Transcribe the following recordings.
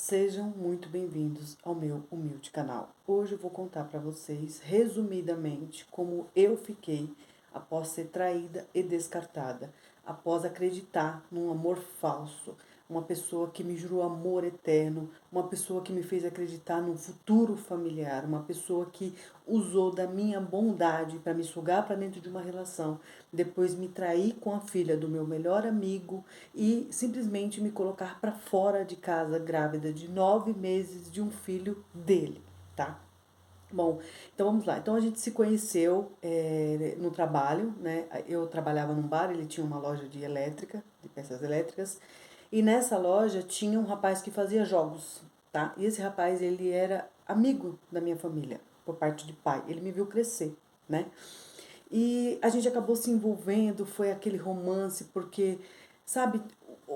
Sejam muito bem-vindos ao meu humilde canal. Hoje eu vou contar para vocês, resumidamente, como eu fiquei após ser traída e descartada, após acreditar num amor falso, uma pessoa que me jurou amor eterno, uma pessoa que me fez acreditar num futuro familiar, uma pessoa que usou da minha bondade para me sugar para dentro de uma relação, depois me trair com a filha do meu melhor amigo e simplesmente me colocar para fora de casa grávida de 9 meses de um filho dele, tá? Bom, então vamos lá. Então a gente se conheceu no trabalho, né? Eu trabalhava num bar, ele tinha uma loja de elétrica, de peças elétricas, e nessa loja tinha um rapaz que fazia jogos, tá? E esse rapaz, ele era amigo da minha família, por parte de pai. Ele me viu crescer, né? E a gente acabou se envolvendo, foi aquele romance, porque, sabe,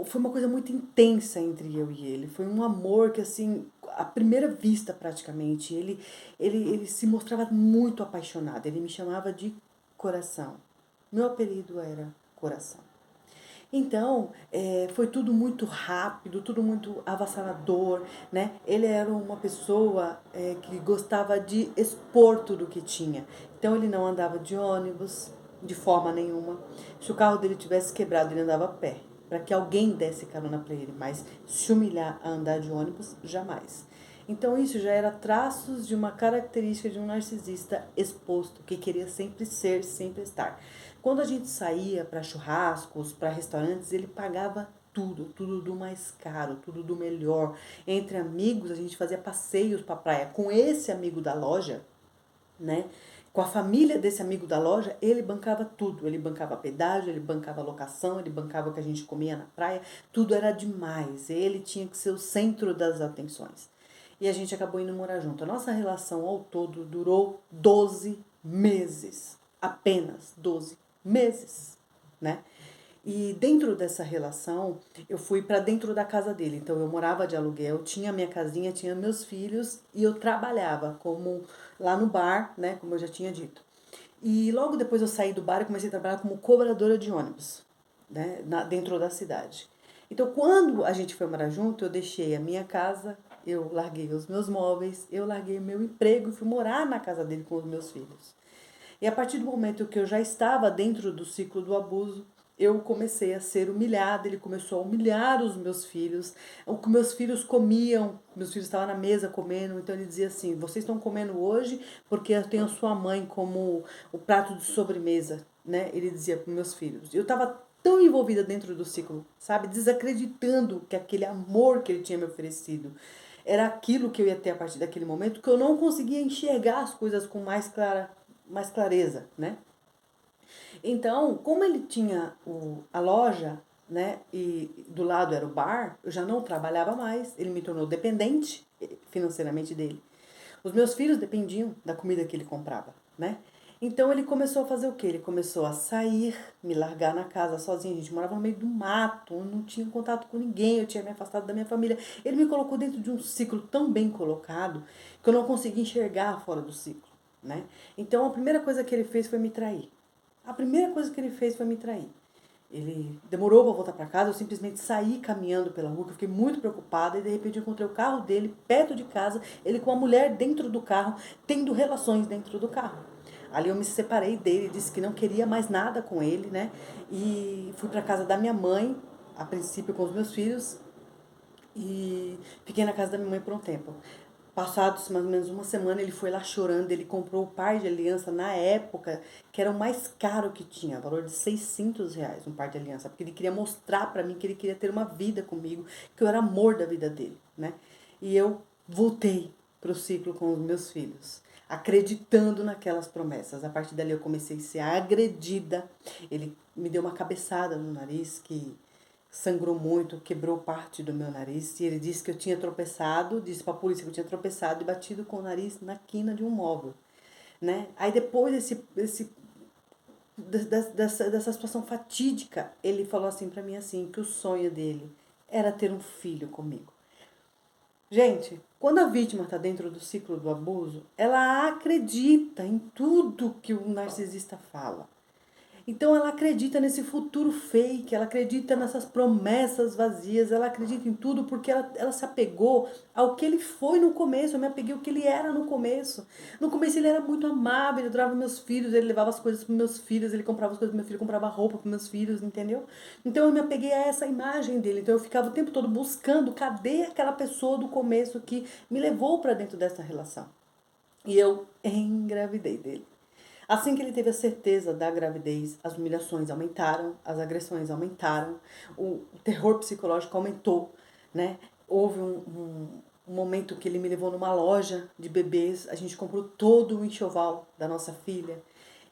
foi uma coisa muito intensa entre eu e ele. Foi um amor que, assim, à primeira vista praticamente, ele se mostrava muito apaixonado. Ele me chamava de Coração. Meu apelido era Coração. Então, foi tudo muito rápido, tudo muito avassalador, né? Ele era uma pessoa que gostava de expor tudo que tinha. Então, ele não andava de ônibus de forma nenhuma. Se o carro dele tivesse quebrado, ele andava a pé, para que alguém desse carona para ele, mas se humilhar a andar de ônibus, jamais. Então, isso já era traços de uma característica de um narcisista exposto, que queria sempre ser, sempre estar. Quando a gente saía para churrascos, para restaurantes, ele pagava tudo, tudo do mais caro, tudo do melhor. Entre amigos, a gente fazia passeios para praia com esse amigo da loja, né? Com a família desse amigo da loja, ele bancava tudo. Ele bancava pedágio, ele bancava locação, ele bancava o que a gente comia na praia. Tudo era demais. Ele tinha que ser o centro das atenções. E a gente acabou indo morar junto. A nossa relação ao todo durou 12 meses. Apenas 12 meses, né? E dentro dessa relação, eu fui para dentro da casa dele. Então eu morava de aluguel, tinha minha casinha, tinha meus filhos e eu trabalhava como lá no bar, né, como eu já tinha dito. E logo depois eu saí do bar e comecei a trabalhar como cobradora de ônibus, né, dentro da cidade. Então quando a gente foi morar junto, eu deixei a minha casa, eu larguei os meus móveis, eu larguei o meu emprego e fui morar na casa dele com os meus filhos. E a partir do momento que eu já estava dentro do ciclo do abuso, eu comecei a ser humilhada, ele começou a humilhar os meus filhos. O que meus filhos comiam, meus filhos estavam na mesa comendo, então ele dizia assim: vocês estão comendo hoje porque eu tenho a sua mãe como o prato de sobremesa, né? Ele dizia para meus filhos. Eu estava tão envolvida dentro do ciclo, sabe? Desacreditando que aquele amor que ele tinha me oferecido era aquilo que eu ia ter a partir daquele momento, que eu não conseguia enxergar as coisas com mais clareza, né? Então, como ele tinha a loja, né, e do lado era o bar, eu já não trabalhava mais, ele me tornou dependente financeiramente dele. Os meus filhos dependiam da comida que ele comprava, né? Então ele começou a fazer o quê? Ele começou a sair, me largar na casa sozinho. A gente morava no meio do mato, eu não tinha contato com ninguém, eu tinha me afastado da minha família. Ele me colocou dentro de um ciclo tão bem colocado que eu não conseguia enxergar fora do ciclo, né? Então a primeira coisa que ele fez foi me trair. A primeira coisa que ele fez foi me trair. Ele demorou para voltar para casa, eu simplesmente saí caminhando pela rua, que eu fiquei muito preocupada e de repente eu encontrei o carro dele perto de casa, ele com uma mulher dentro do carro, tendo relações dentro do carro. Ali eu me separei dele, disse que não queria mais nada com ele, né? E fui para casa da minha mãe, a princípio com os meus filhos, e fiquei na casa da minha mãe por um tempo. Passados mais ou menos uma semana, ele foi lá chorando, ele comprou o par de aliança na época, que era o mais caro que tinha, valor de R$ 600, um par de aliança, porque ele queria mostrar pra mim que ele queria ter uma vida comigo, que eu era amor da vida dele, né? E eu voltei pro ciclo com os meus filhos, acreditando naquelas promessas. A partir dali eu comecei a ser agredida, ele me deu uma cabeçada no nariz que sangrou muito, quebrou parte do meu nariz. E ele disse que eu tinha tropeçado, disse para a polícia que eu tinha tropeçado e batido com o nariz na quina de um móvel, né? Aí depois dessa situação fatídica, ele falou assim para mim assim, que o sonho dele era ter um filho comigo. Gente, quando a vítima está dentro do ciclo do abuso, ela acredita em tudo que o narcisista fala. Então ela acredita nesse futuro fake, ela acredita nessas promessas vazias, ela acredita em tudo porque ela se apegou ao que ele foi no começo, eu me apeguei ao que ele era no começo. No começo ele era muito amável, ele adorava meus filhos, ele levava as coisas para meus filhos, ele comprava as coisas para meu filho, comprava roupa para meus filhos, entendeu? Então eu me apeguei a essa imagem dele, então eu ficava o tempo todo buscando cadê aquela pessoa do começo que me levou para dentro dessa relação. E eu engravidei dele. Assim que ele teve a certeza da gravidez, as humilhações aumentaram, as agressões aumentaram, o terror psicológico aumentou, né? Houve um momento que ele me levou numa loja de bebês, a gente comprou todo o enxoval da nossa filha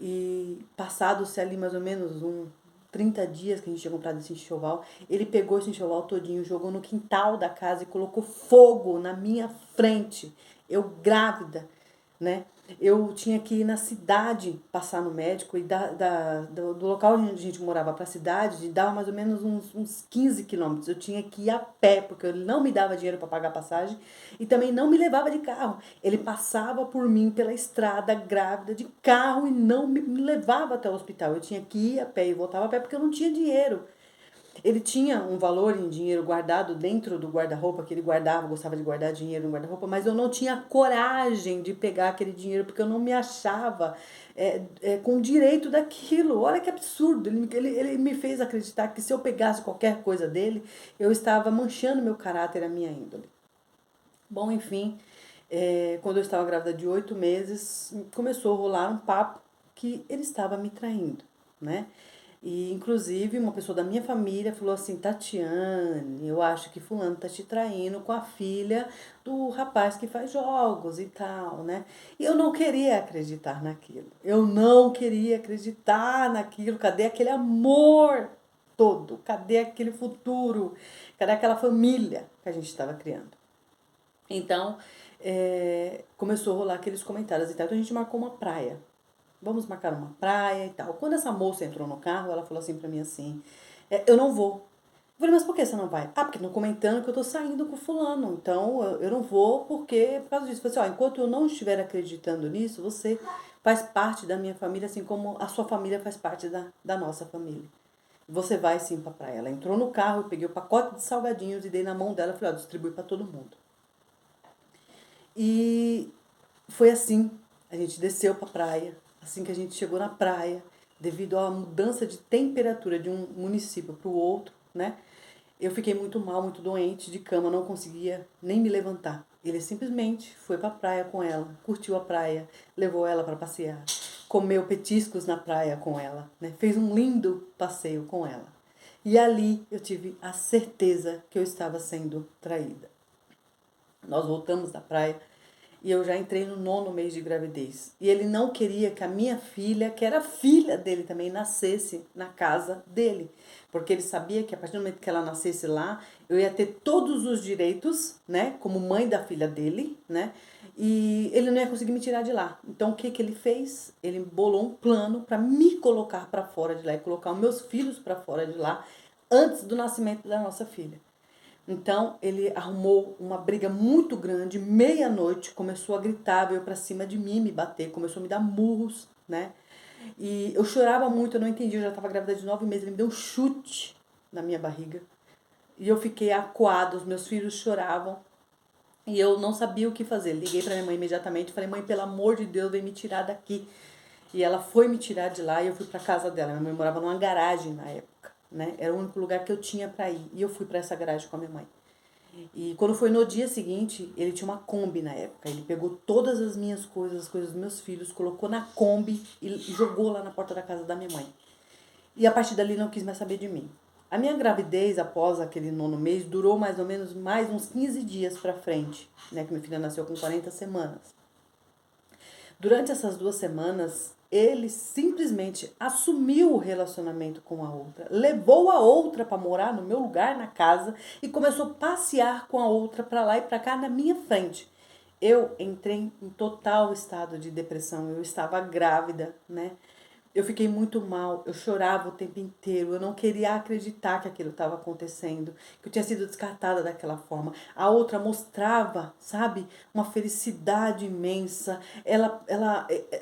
e passados-se ali mais ou menos 30 dias que a gente tinha comprado esse enxoval, ele pegou esse enxoval todinho, jogou no quintal da casa e colocou fogo na minha frente, eu grávida, né? Eu tinha que ir na cidade passar no médico e do local onde a gente morava para a cidade, dava mais ou menos uns 15 quilômetros. Eu tinha que ir a pé, porque ele não me dava dinheiro para pagar a passagem e também não me levava de carro. Ele passava por mim pela estrada grávida de carro e não me levava até o hospital. Eu tinha que ir a pé e voltava a pé porque eu não tinha dinheiro. Ele tinha um valor em dinheiro guardado dentro do guarda-roupa, que ele guardava, gostava de guardar dinheiro no guarda-roupa, mas eu não tinha coragem de pegar aquele dinheiro, porque eu não me achava com direito daquilo. Olha que absurdo. Ele me fez acreditar que se eu pegasse qualquer coisa dele, eu estava manchando meu caráter, a minha índole. Bom, enfim, quando eu estava grávida de 8 meses, começou a rolar um papo que ele estava me traindo, né? E, inclusive, uma pessoa da minha família falou assim, Tatiane, eu acho que fulano tá te traindo com a filha do rapaz que faz jogos e tal, né? E eu não queria acreditar naquilo. Eu não queria acreditar naquilo. Cadê aquele amor todo? Cadê aquele futuro? Cadê aquela família que a gente estava criando? Então, começou a rolar aqueles comentários e tal. Então, a gente marcou uma praia. Vamos marcar uma praia e tal. Quando essa moça entrou no carro, ela falou assim pra mim assim, eu não vou. Eu falei, mas por que você não vai? Ah, porque estão comentando que eu tô saindo com fulano. Então, eu não vou porque, por causa disso. Eu falei assim, enquanto eu não estiver acreditando nisso, você faz parte da minha família, assim como a sua família faz parte da nossa família. Você vai sim pra praia. Ela entrou no carro, eu peguei o pacote de salgadinhos e dei na mão dela e falei, distribui pra todo mundo. E foi assim, a gente desceu pra praia. Assim que a gente chegou na praia, devido à mudança de temperatura de um município para o outro, né? Eu fiquei muito mal, muito doente, de cama, não conseguia nem me levantar. Ele simplesmente foi para a praia com ela, curtiu a praia, levou ela para passear, comeu petiscos na praia com ela, né? Fez um lindo passeio com ela. E ali eu tive a certeza que eu estava sendo traída. Nós voltamos da praia e eu já entrei no 9º mês de gravidez. E ele não queria que a minha filha, que era filha dele também, nascesse na casa dele. Porque ele sabia que a partir do momento que ela nascesse lá, eu ia ter todos os direitos, né? Como mãe da filha dele, né? E ele não ia conseguir me tirar de lá. Então o que que ele fez? Ele bolou um plano para me colocar para fora de lá e colocar os meus filhos para fora de lá antes do nascimento da nossa filha. Então, ele arrumou uma briga muito grande, meia-noite, começou a gritar, veio pra cima de mim, me bater, começou a me dar murros, né? E eu chorava muito, eu não entendi, eu já estava grávida de 9 meses, ele me deu um chute na minha barriga. E eu fiquei acuada, os meus filhos choravam. E eu não sabia o que fazer. Liguei pra minha mãe imediatamente e falei, mãe, pelo amor de Deus, vem me tirar daqui. E ela foi me tirar de lá e eu fui pra casa dela. Minha mãe morava numa garagem na época, né? Era o único lugar que eu tinha pra ir. E eu fui pra essa garagem com a minha mãe. E quando foi no dia seguinte, ele tinha uma Kombi na época. Ele pegou todas as minhas coisas, as coisas dos meus filhos, colocou na Kombi e jogou lá na porta da casa da minha mãe. E a partir dali não quis mais saber de mim. A minha gravidez, após aquele 9º mês, durou mais ou menos mais uns 15 dias pra frente, né? Que minha filha nasceu com 40 semanas. Durante essas 2 semanas, ele simplesmente assumiu o relacionamento com a outra, levou a outra para morar no meu lugar na casa e começou a passear com a outra para lá e para cá na minha frente. Eu entrei em total estado de depressão, eu estava grávida, né? Eu fiquei muito mal, eu chorava o tempo inteiro, eu não queria acreditar que aquilo estava acontecendo, que eu tinha sido descartada daquela forma. A outra mostrava, sabe, uma felicidade imensa.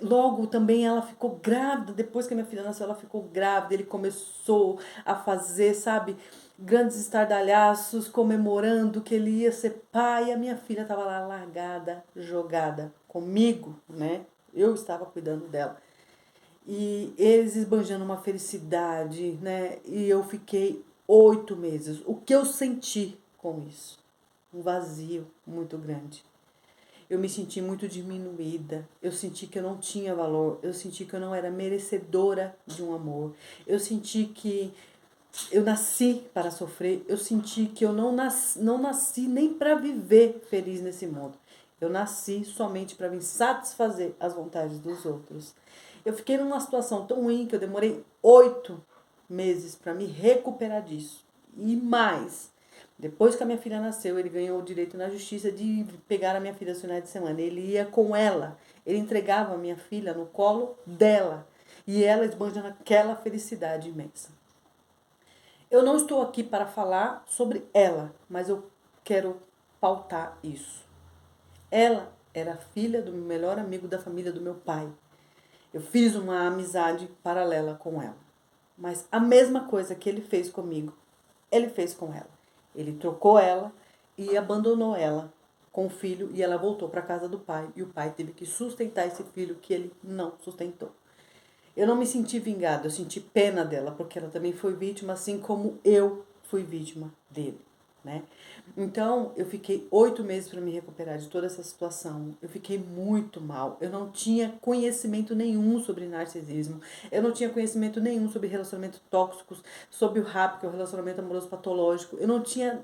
Logo também ela ficou grávida, depois que a minha filha nasceu, ela ficou grávida. Ele começou a fazer, sabe, grandes estardalhaços, comemorando que ele ia ser pai. E a minha filha estava lá largada, jogada comigo, né? Eu estava cuidando dela. E eles esbanjando uma felicidade, né? E eu fiquei 8 meses. O que eu senti com isso? Um vazio muito grande. Eu me senti muito diminuída. Eu senti que eu não tinha valor. Eu senti que eu não era merecedora de um amor. Eu senti que eu nasci para sofrer. Eu senti que eu não nasci nem para viver feliz nesse mundo. Eu nasci somente para vir satisfazer as vontades dos outros. Eu fiquei numa situação tão ruim que eu demorei 8 meses para me recuperar disso. E mais, depois que a minha filha nasceu, ele ganhou o direito na justiça de pegar a minha filha aos finais de semana. Ele ia com ela. Ele entregava a minha filha no colo dela. E ela esbanjando aquela felicidade imensa. Eu não estou aqui para falar sobre ela, mas eu quero pautar isso. Ela era filha do melhor amigo da família do meu pai. Eu fiz uma amizade paralela com ela. Mas a mesma coisa que ele fez comigo, ele fez com ela. Ele trocou ela e abandonou ela com o filho e ela voltou para a casa do pai. E o pai teve que sustentar esse filho que ele não sustentou. Eu não me senti vingada, eu senti pena dela, porque ela também foi vítima, assim como eu fui vítima dele, né? Então, eu fiquei 8 meses para me recuperar de toda essa situação. Eu fiquei muito mal. Eu não tinha conhecimento nenhum sobre narcisismo. Eu não tinha conhecimento nenhum sobre relacionamentos tóxicos, sobre o RAP, que é o relacionamento amoroso patológico. Eu não tinha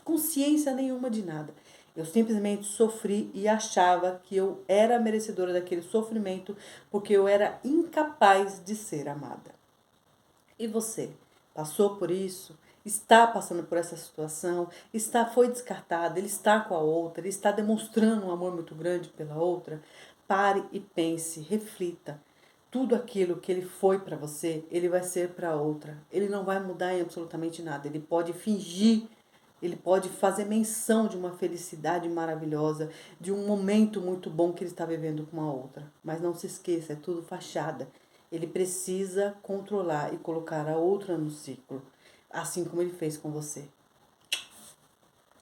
consciência nenhuma de nada. Eu simplesmente sofri e achava que eu era merecedora daquele sofrimento porque eu era incapaz de ser amada. E você? Passou por isso? Está passando por essa situação? Foi descartado? Ele está com a outra? Ele está demonstrando um amor muito grande pela outra? Pare e pense, reflita. Tudo aquilo que ele foi para você, ele vai ser para outra. Ele não vai mudar em absolutamente nada. Ele pode fingir, ele pode fazer menção de uma felicidade maravilhosa, de um momento muito bom que ele está vivendo com a outra. Mas não se esqueça, é tudo fachada. Ele precisa controlar e colocar a outra no ciclo, assim como ele fez com você.